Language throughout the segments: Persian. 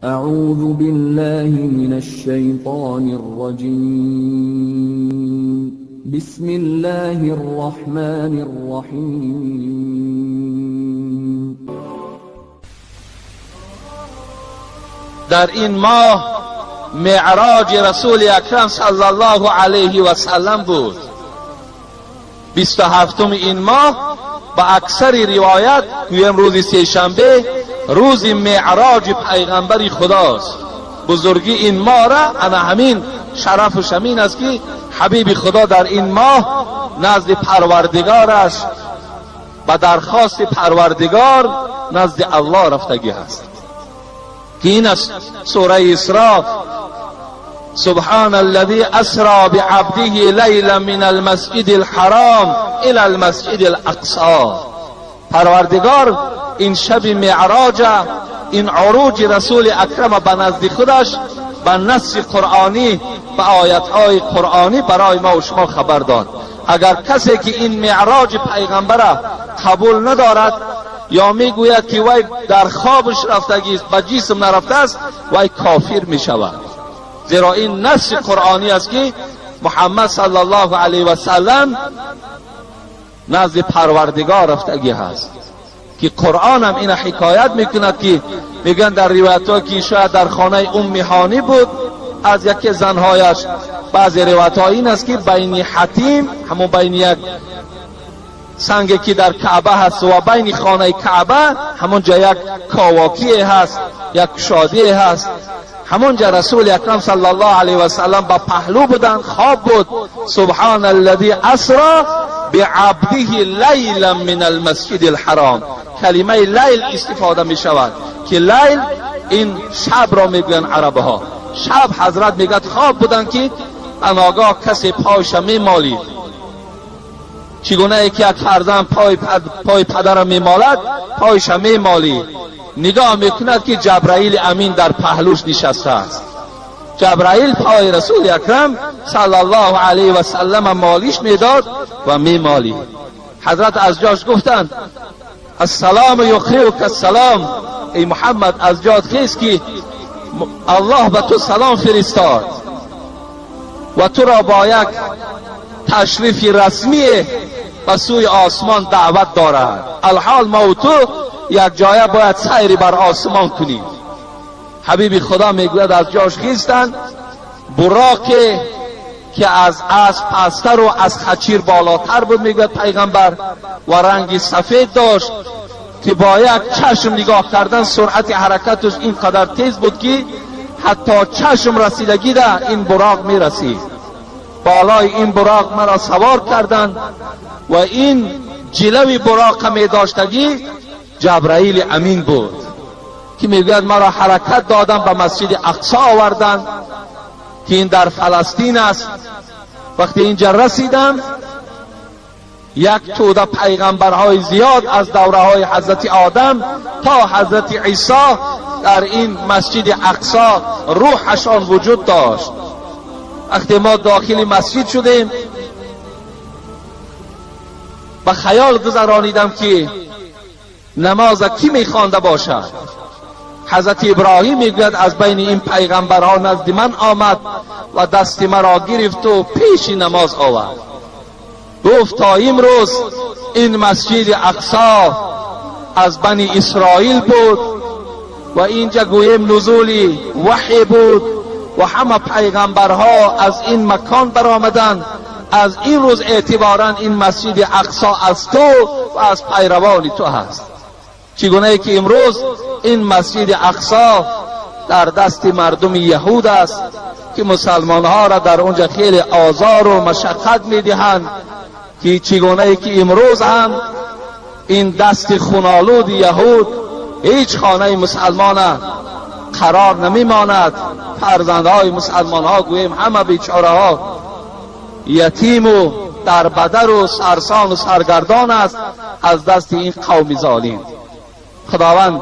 اعوذ بالله من الشیطان الرجیم. بسم الله الرحمن الرحیم. در این ماه معراج رسول اکرم صلی الله علیه و سلم بود. 27 این ماه با اکثر روایت گویم روز سه‌شنبه روز معراج پیغمبر خداست. بزرگی این ماه را انا همین شرف و شمین است که حبیب خدا در این ماه نزد پروردگارش و درخواست پروردگار نزد الله رفتگی است که این است سوره اسراء: سبحان الذي اسرى بعبده لیلا من المسجد الحرام الى المسجد الاقصى. پروردگار این شب معراج، این عروج رسول اکرم به نزد خودش به نص قرآنی و آیت‌های قرآنی برای ما و شما خبر داد. اگر کسی که این معراج پیغمبر را قبول ندارد یا میگوید که وی در خوابش رفتگی است، به جسم نرفته است، وی کافر میشود. زیرا این نص قرآنی است که محمد صلی الله علیه و سلم نزد پروردگار رفتگی هست، که قرآن هم این حکایت میکند که میگن در روایت ها که شاید در خانه هانی بود از یکی زنهایش. بعضی روایت ها این است که بین حتیم، همون بین یک سنگی که در کعبه هست و بین خانه کعبه همونجا یک کاواکی هست، یک شادی هست. همونجا رسول اکرم صلی الله علیه و سلم با پهلو بودن، خواب بود. سبحان الذی اسرى بعبده لیلا من المسجد الحرام. کلمه لیل استفاده می شود که لیل این شب را میگن عرب ها. شب حضرت میگد خواب بودن که ناگاه کسی پایش می مالید. چگونه ای که یک فرزند پای پدر می مالد، پایش می مالید. نگاه میکند که جبرائیل امین در پهلوش نشسته است. جبرائیل پای رسول اکرم صلی الله علیه و سلم مالیش میداد و می مالید. حضرت از جاش گفتند السلام یقریئک السلام. ای محمد از جات خیز که الله به تو سلام فرستاد و تو را با یک تشریف رسمی به سوی آسمان دعوت دارد. الحال ما و تو یک جایه باید سیری بر آسمان کنیم. حبیب خدا میگوید از جاش خیستند. براقی که از اسب پستر و از خچیر بالاتر بود میگوید پیغمبر و رنگی سفید داشت که با یک چشم نگاه کردن سرعت حرکتش اینقدر تیز بود که حتی چشم رسیدگی ده این براق میرسید. بالای این براق مرا سوار کردند و این جلوی براق می داشتگی جبرائیل امین بود که میگوید مرا حرکت دادن به مسجد اقصی آوردن که این در فلسطین است. وقتی اینجا رسیدم یک توده پیغمبرهای زیاد از دوره های حضرت آدم تا حضرت عیسی در این مسجد اقصی روحشان وجود داشت. وقتی ما داخل مسجد شدیم به خیال گذرانیدم که نماز کی میخوانده باشد. حضرت ابراهیم میگوید از بین این پیغمبرها نزد من آمد و دست مرا گرفت و پیش نماز آورد. گفت تا امروز این مسجد اقصی از بنی اسرائیل بود و اینجا گویم نزول وحی بود و همه پیغمبرها از این مکان برآمدند. از این روز اعتبارا این مسجد اقصی از تو و از پیروان تو هست. چگونه ای که امروز این مسجد اقصی در دست مردم یهود است که مسلمان ها را در اونجا خیلی آزار و مشقت میدهند، که چگونه ای که امروز هم این دست خونالود یهود هیچ خانه مسلمان قرار نمیماند. فرزندهای مسلمان ها گویم همه بیچاره ها یتیم و در بدر و سرسان و سرگردان است از دست این قوم ظالم. خداوند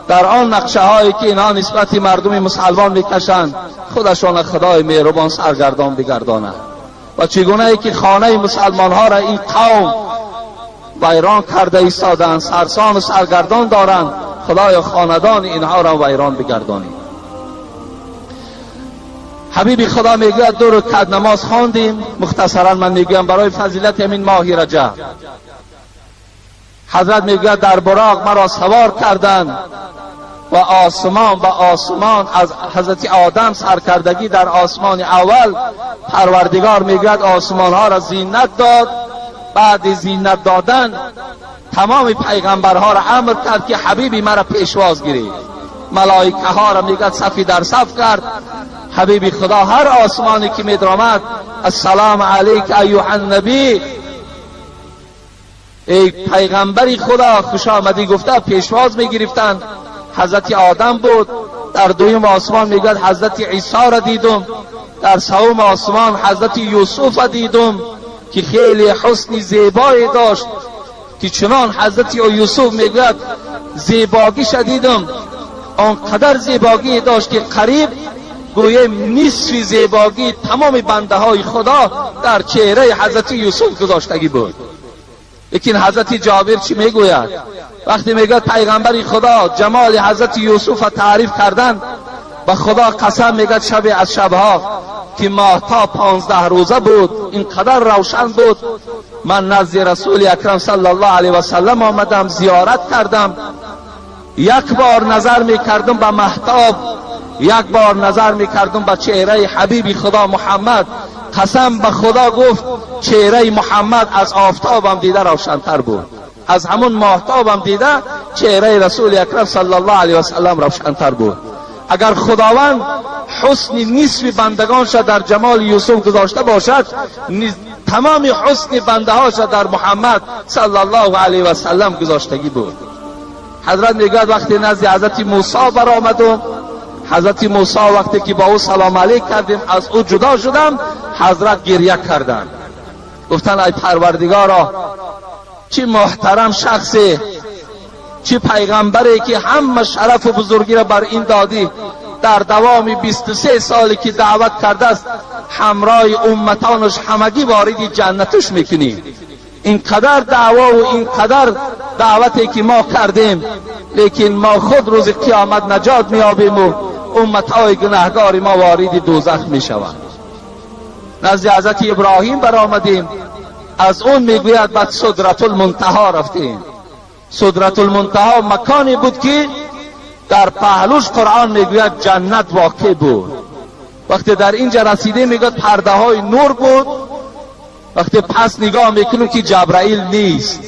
در آن نقشه هایی که اینها نسبت مردم مسلمان میکشند خودشان خدای مهربان سرگردان بگرداند و چگونه ای که خانه مسلمان ها را این قوم ویران کرده ایستادند، سرسان و سرگردان دارند، خدایا خاندان اینها را ویران بگردانید. حبیب خدا میگوید 2 رکعت نماز خواندیم. مختصرا من میگویم برای فضیلت همین ماه رجب. حضرت میگوید در براق مرا سوار کردند و آسمان از حضرت آدم سرکردگی در آسمان اول. پروردگار میگوید آسمان ها را زینت داد. بعد زینت دادن تمام پیغمبرها را امر کرد که حبیبی مرا پیشواز گیرید. ملائکه ها را میگوید صفی در صف کرد. حبیبی خدا هر آسمانی که میدرامد السلام علیک ایها النبی، ای پیغمبری خدا خوش آمدی گفته پیشواز میگرفتند. حضرت آدم بود. در دویم آسمان میگوید حضرت عیسی را دیدم. در سوم آسمان حضرت یوسف را دیدم که خیلی حسن زیبایی داشت که چنان حضرت یوسف میگوید زیباگیش دیدم، آنقدر زیباگی داشت که قریب گویا نصف زیباگی تمام بنده های خدا در چهره حضرت یوسف گذاشتگی بود. لیکن حضرت جابر چی میگوید؟ وقتی میگوید پیغمبر خدا جمال حضرت یوسف را تعریف کردن، به خدا قسم میگوید شب از شبها که ماهتاب 15 روزه بود، اینقدر روشن بود. من نزد رسول اکرم صلی الله علیه و سلم آمدم، زیارت کردم. یک بار نظر میکردم به ماهتاب، یک بار نظر میکردم به چهره حبیب خدا محمد. قسم به خدا گفت چهره محمد از آفتابم دیده روشنتر بود، از همون ماهتابم دیده چهره رسول اکرم صلی الله علیه و سلم روشنتر بود. اگر خداوند حسن نصف بندگانش در جمال یوسف گذاشته باشد، تمام حسن بنده هاش در محمد صلی الله علیه و سلم گذاشتگی بود. حضرت میگوید وقتی نزد حضرت موسی برآمدم، حضرت موسی وقتی که با او سلام علیک کردیم از او جدا شدم، حضرت گریه کردند. گفتن ای پروردگارا چه محترم شخصی، چه پیغمبری که همه شرف و بزرگی را بر این دادی. در دوام 23 سالی که دعوت کرده است همراه امتانش همگی وارد جنتش میکنی. اینقدر دعوا و اینقدر دعوتی که ما کردیم، لیکن ما خود روز قیامت نجات میابیم و امتهای گناهگار ما وارد دوزخ میشوند. نزد حضرت ابراهیم برآمدیم، از اون میگوید بعد سدرت المنتهی رفتیم. سدرت المنتهی مکانی بود که در پهلوش قرآن میگوید جنت واقع بود. وقتی در اینجا رسیده میگوید پرده های نور بود. وقتی پس نگاه میکنیم که جبرائیل نیست.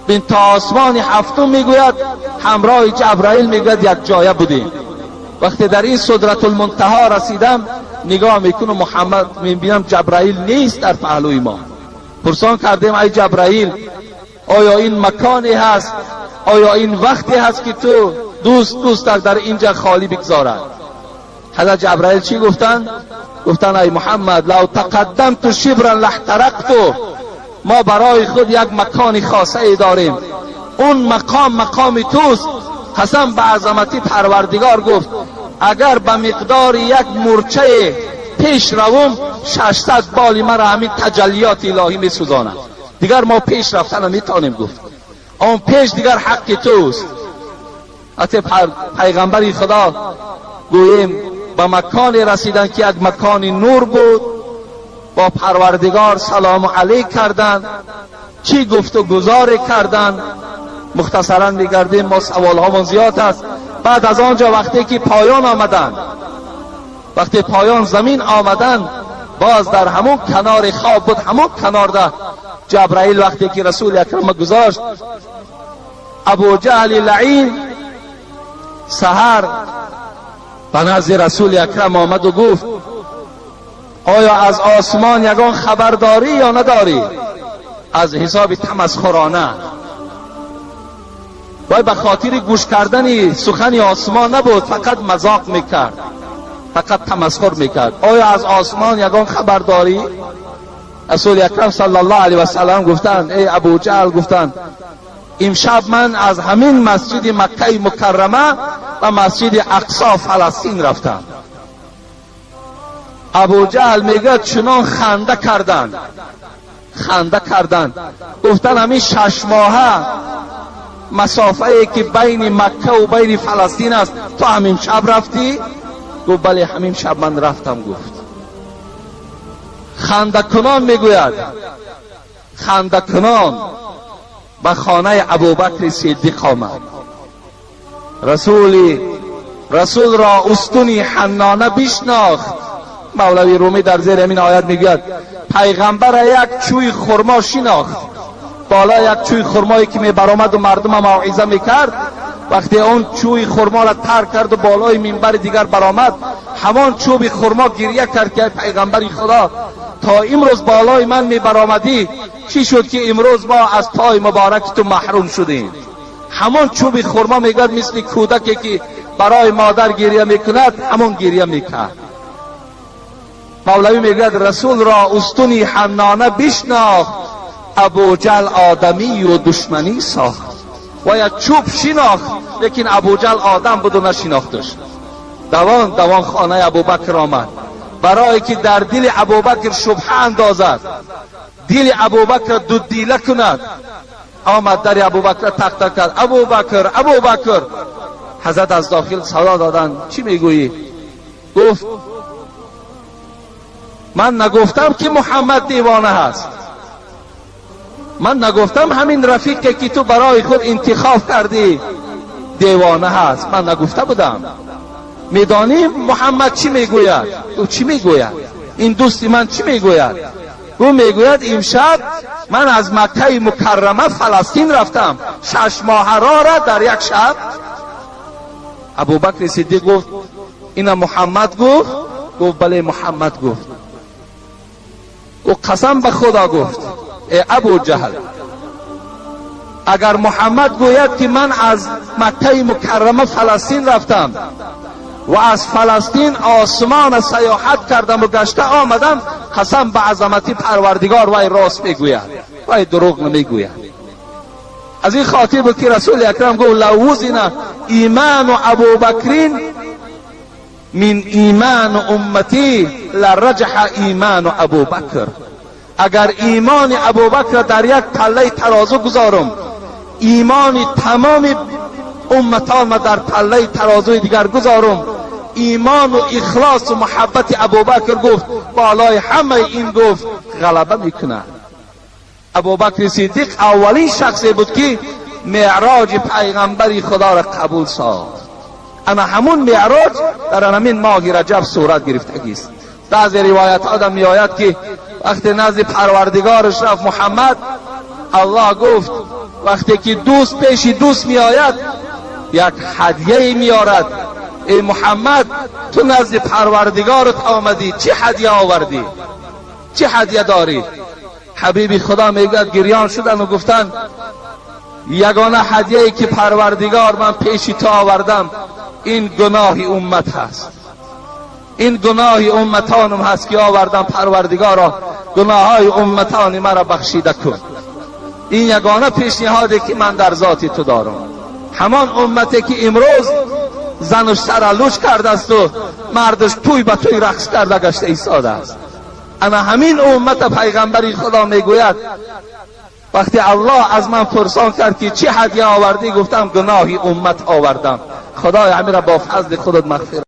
بین تا آسمان هفتم میگوید همراه جبرائیل میگوید یک جایه بودیم. وقتی در این سدرت المنتهی رسیدم نگاه میکنم محمد میبینم جبرائیل نیست در پهلوی ما. پرسان کردیم ای جبرائیل آیا این مکانی هست، آیا این وقتی هست که تو دوست در اینجا خالی بگذارد؟ حضرت جبرائیل چی گفتن؟ گفتن ای محمد لو تقدمت شبرا لاحترقت، ما برای خود یک مکان خاصه ای داریم، اون مقام توست. قسم به عظمتی پروردگار گفت اگر به مقدار یک مورچه پیش روم 600 بالی مرا همین تجلیات الهی می سوزاند. دیگر ما پیش رفتن نمیتونیم گفت، اون پیش دیگر حق توست. حتی پیغمبری خدا گوییم به مکانی رسیدن که یک مکانی نور بود، با پروردگار سلام علیک کردند، چی گفت و گزار کردند. مختصرا میگردیم، ما سوال هامون زیاد است. بعد از آنجا وقتی که پایان آمدن، وقتی پایان زمین آمدن، باز در همون کنار خواب بود، همون کنار ده جبرائیل وقتی که رسول اکرم گذاشت، ابو جهل لعین سحر به نزد رسول اکرم آمد و گفت آیا از آسمان یگان خبر داری یا نداری؟ از حساب تمسخرانه وای به خاطر گوش کردن سخن آسمان نبود، فقط مذاق میکرد، فقط تمسخر میکرد. آیا از آسمان یگان خبر داری؟ رسول اکرم صلی الله علیه و سلم گفتند ای ابو جهل، گفتند امشب من از همین مسجد مکه مکرمه و مسجد اقصی فلسطین رفتم. ابو جهل میگه چنان خنده کردند. گفتن همین 6 ماهه مسافه ای که بین مکه و بین فلسطین است تو همین شب رفتی؟ گفت بله همین شب من رفتم. گفت خندکنان میگوید خندکنان به خانه ابوبکر صدیق آمد. رسول را استونی حنانه بشناخت. مولوی رومی در زیر همین آیت میگوید پیغمبر یک چوی خرما شناخت. بالا یک چوی خرمایی که میبرآمد و مردم موعظه میکرد، وقتی اون چوی خرما را ترک کرد و بالای منبر دیگر برآمد، همان چوب خرما گریه کرد که پیغمبر خدا تا امروز بالای من میبرآمدی، چی شد که امروز ما از پای مبارک تو محروم شدیم؟ همان چوب خرما میگوید مثل کودکی که برای مادر گریه میکند همون گریه میکرد. مولوی میگوید رسول را استونی حنانه بشناخت، ابوجهل آدمی و دشمنی ساخت. و یک چوب شناخت لیکن ابوجهل آدم بود و نشناختش. دوان خانه ابوبکر آمد برای که در دل ابوبکر شبهه اندازد، دل ابوبکر دو دیله کند. آمد در ابوبکر تق تق کرد، ابوبکر. حضرت از داخل صدا دادن چی میگویی؟ گفت من نگفتم که محمد دیوانه هست، من نگفتم همین رفیقی که تو برای خود انتخاب کردی دیوانه هست، من نگفته بودم. میدانی محمد چی میگوید؟ او چی میگوید؟ این دوستی من چی میگوید؟ او میگوید امشب من از مکه مکرمه فلسطین رفتم 6 ماه را در یک شب. ابوبکر صدیق گفت اینا محمد گفت؟ گفت بله محمد گفت. او قسم به خدا گفت ای ابوجهل، اگر محمد گوید که من از مکه مکرمه فلسطین رفتم و از فلسطین آسمان سیاحت کردم و گشته آمدم، قسم به عظمت پروردگار وای راست میگوید، وای دروغ نمیگوید. از این خاطر بود که رسول اکرم گفت لو وزن ایمان ابوبکر من ایمان امتی لرجح ایمان ابوبکر. اگر ایمان ابوبکر در یک پله ترازو گذارم، ایمان تمام امتان ما در پله ترازوی دیگر گذارم، ایمان و اخلاص و محبت ابوبکر گفت بالای همه این گفت غلبه میکنه. ابوبکر صدیق اولین شخصی بود که معراج پیغمبری خدا را قبول ساخت. اما همون معراج در همین ماه رجب صورت گرفتگی است. بعضی روایت ها می آید که وقتی نزد پروردگارش رفت محمد، الله گفت وقتی که دوست پیش دوست می آید یک هدیه می آرد. ای محمد تو نزد پروردگارت آمدی، چه هدیه آوردی؟ چه هدیه داری؟ حبیب خدا میگوید گریان شدن و گفتن یگانه هدیه‌ای که پروردگار من پیش تو آوردم این گناه امت هست، این گناه امتانم هست که آوردم. پروردگارا گناههای امتان مرا بخشیده کن. این یگانه پیشنهادی که من در ذات تو دارم. همان امتی که امروز زنش سرالوش کرده است و مردش توی به توی رقص کرده گشته ایستاده است. اما همین امت پیغمبری خدا میگوید وقتی الله از من پرسان کرد که چه هدیه آوردی، گفتم گناهی امت آوردم. خدای همین را با فضل خودت مغفرت